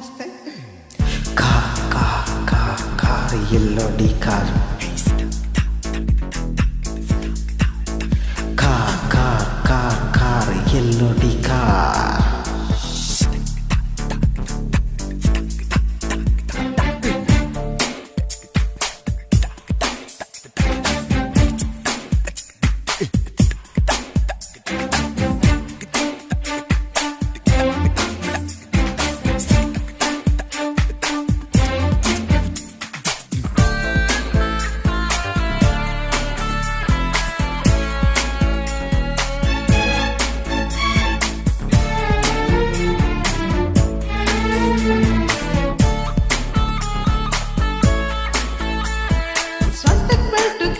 ನಮಸ್ತೆ. Car ಎಲ್ಲೋಡಿ car car ಎಲ್ಲೋಡಿ car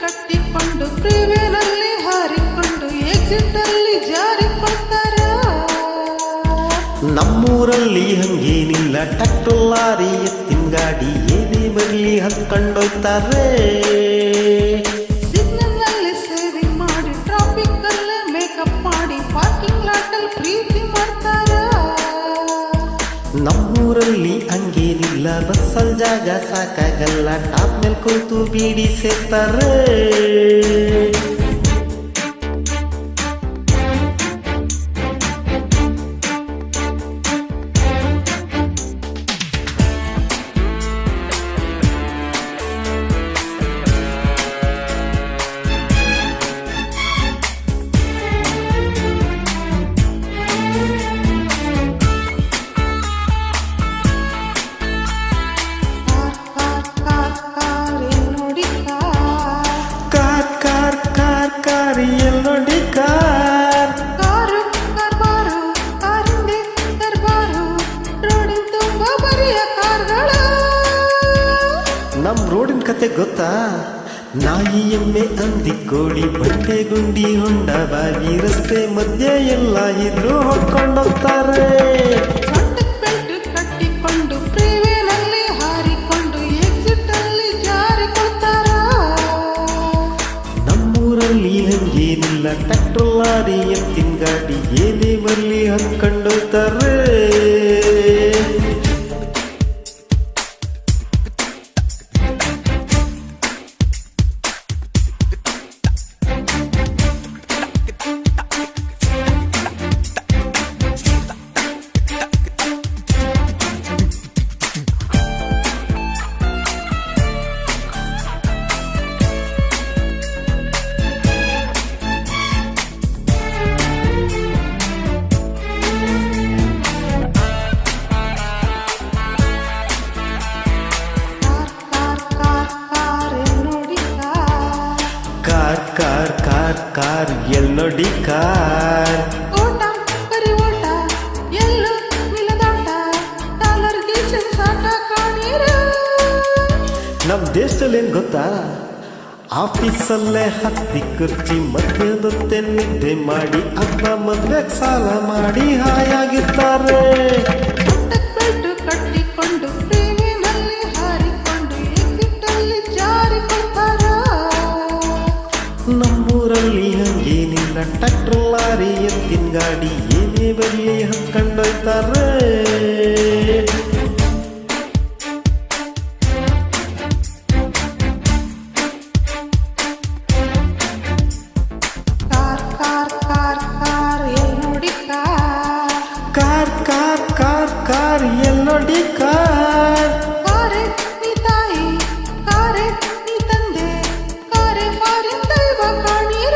ಕಟ್ಟಿಕೊಂಡು ಫ್ರೀವೇನಲ್ಲಿ ಹಾರಿಕೊಂಡು exit ಅಲ್ಲಿ ಜಾರಿಕೊಳ್ತಾರ. ನಮ್ಮೂರಲ್ಲಿ ಹಂಗೇನಿಲ್ಲ, ಟ್ಯಾಕ್ಟರ್ ಲಾರಿ ಎತ್ತಿನ ಗಾಡಿ ಏನೇ ಬರಲಿ ಹತ್ಕೊಂಡೋಗ್ತಾರೆ. ಸಿಗ್ನಲ್ ನಲ್ಲಿ ಸೇವಿಂಗ್ ಮಾಡಿ ಟ್ರಾಫಿಕ್ ಅಲ್ಲೇ ಮೇಕಪ್ ಮಾಡಿ ಪಾರ್ಕಿಂಗ್ ಲಾಟ್ ಅಲ್ಲಿ ಪ್ರೀತಿ ಮಾಡ್ತಾರ. ನಮ್ಮೂರಲ್ಲಿ ಹಂಗೇನಿಲ್ಲ, ಬಸ್ಸಲ್ ಜಾಗ ಸಾಕಾಗಲ್ಲ, ಟಾಪ್ ಮೇಲೆ ಕೂತು ಬೀಡಿ ಸೇರ್ತಾರೆ. ಎಲ್ಲೋಡಿ ಕಾರ್ ಕಾರು ಕಾರ್ಬಾರು ಕಾರಿಂದೆ ದರ್ಬಾರು ರೋಡಿನ ತುಂಬ ಬರಿಯ ಕಾರ್ಗಳು. ನಮ್ ರೋಡಿನ ಕತೆ ಗೊತ್ತಾ? ನಾಯಿ ಎಮ್ಮೆ ಹಂದಿ ಕೋಳಿ ಬಂಡೆ ಗುಂಡಿ ಹೊಂಡ ಬಾವಿ ರಸ್ತೆ ಮಧ್ಯೆ ಎಲ್ಲ ಇದ್ರು ಹೊಡ್ಕೊಂಡೋಗ್ತಾರೆ. ಸೊಂಟಕ್ಕೆ ಬೆಲ್ಟ್ ಕಟ್ಟಿಕೊಂಡು ಫ್ರೀವೇನಲ್ಲಿ ಹಾರಿಕೊಂಡು ಎಕ್ಸಿಟ್ ಅಲ್ಲಿ ಜಾರಿಕೊಳ್ತಾರ. ನಮ್ಮೂರಲ್ಲಿ ಹಂಗೇನಿಲ್ಲ, ಟ್ಯಾಕ್ಟರ್ ಲಾರಿ ಎತ್ತಿನ ಗಾಡಿ ಏನೇ ಬರಲಿ ಹತ್ಕೊಂಡೋಗ್ತಾರೆ. ಕಾರ್ ಎಲ್ಲೋಡಿ ಕಾರ್ ಓಟ ಬರಿ ಓಟ ಎಲ್ಲೂ ನಿಲ್ಲದಾಟ ಡಾಲರ್ಗೆ ಸಾಟ ಕಾಣೀರ. ನಮ್ ದೇಶದಲ್ಲಿ ಏನ್ ಗೊತ್ತಾ? ಆಫೀಸಲ್ಲೇ ಹತ್ತಿ ಕುರ್ಚಿ ಮಧ್ಯದೊತ್ತೆ ನಿದ್ದೆ ಮಾಡಿ ಹಬ್ಬ ಮದ್ವೆಗ್ ಸಾಲ ಮಾಡಿ ಹಾಯಾಗಿರ್ತಾರೆ. ಬೆಲ್ಟ್ ಕಟ್ಟಿಕೊಂಡು ಫ್ರೀವೇನಲ್ಲಿ ಹಾರಿಕೊಂಡು ಎಕ್ಸಿಟ್ ಅಲ್ಲಿ ಜಾರಿಕೊಳ್ತಾರ. ನಮ್ಮೂರಲ್ಲಿ ಹಂಗೇನಿಲ್ಲ, ಟ್ಯಾಕ್ಟರ್ ಲಾರಿ ಎತ್ತಿನ ಗಾಡಿ ಏನೇ ಬರಲಿ ಹತ್ಕೊಂಡೋಗ್ತಾರೆ. ಕಾರ್ ಎಲ್ಲೋಡಿ ಕಾರ್ ಎಲ್ಲೋಡಿ ಕಾರ್ ಕಾರೆ ನೀ ತಾಯಿ ಕಾರೆ ನೀ ತಂದೆ ಕಾರೆ ಫಾರಿನ್ ದೈವ ಕಾಣೀರ.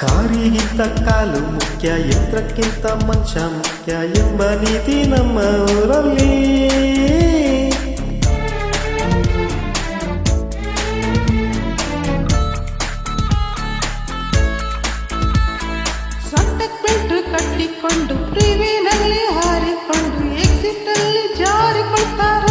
ಕಾರಿಗಿಂತ ಕಾಲು ಮುಖ್ಯ, ಯಂತ್ರಕ್ಕಿಂತ ಮನುಷ್ಯ ಮುಖ್ಯ ಎಂಬ ನೀತಿ ನಮ್ಮ ಊರಲ್ಲಿ. ಸೊಂಟಕ್ಕೆ ಬೆಲ್ಟ್ ಕಟ್ಟಿಕೊಂಡು ಫ್ರೀವೇನಲ್ಲಿ ಹಾರಿಕೊಂಡು ಎಕ್ಸಿಟ್ ಅಲ್ಲಿ ಜಾರಿಕೊಳ್ತಾರ.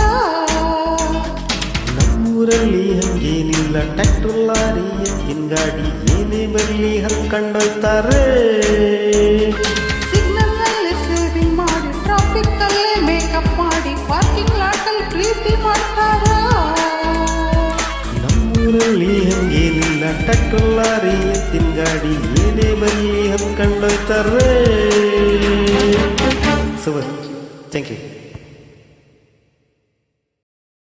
ನಮ್ಮೂರಲ್ಲಿ ಹಂಗೇನಿಲ್ಲ, ಟ್ಯಾಕ್ಟರ್ ಲಾರಿ ಎತ್ತಿನ ಗಾಡಿ ಏನೇ ಬರಲಿ ಹತ್ಕೊಂಡೋಗ್ತಾರೆ. ಸಿಗ್ನಲ್ ನಲ್ಲಿ ಸೇವಿಂಗ್ ಮಾಡಿ ಟ್ರಾಫಿಕ್ ಅಲ್ಲೇ ಮೇಕಪ್ ಮಾಡಿ ಪಾರ್ಕಿಂಗ್ ಲಾಟ್ ಅಲ್ಲಿ ಪ್ರೀತಿ ಮಾಡ್ತಾರ. ನಮ್ಮೂರಲ್ಲಿ ಹಂಗೇನಿಲ್ಲ, ಟ್ಯಾಕ್ಟರ್ ಲಾರಿ ಎತ್ತಿನ ಗಾಡಿ ಏನೇ ಬರಲಿ ಹತ್ಕೊಂಡೋಗ್ತಾರೆ. Thank you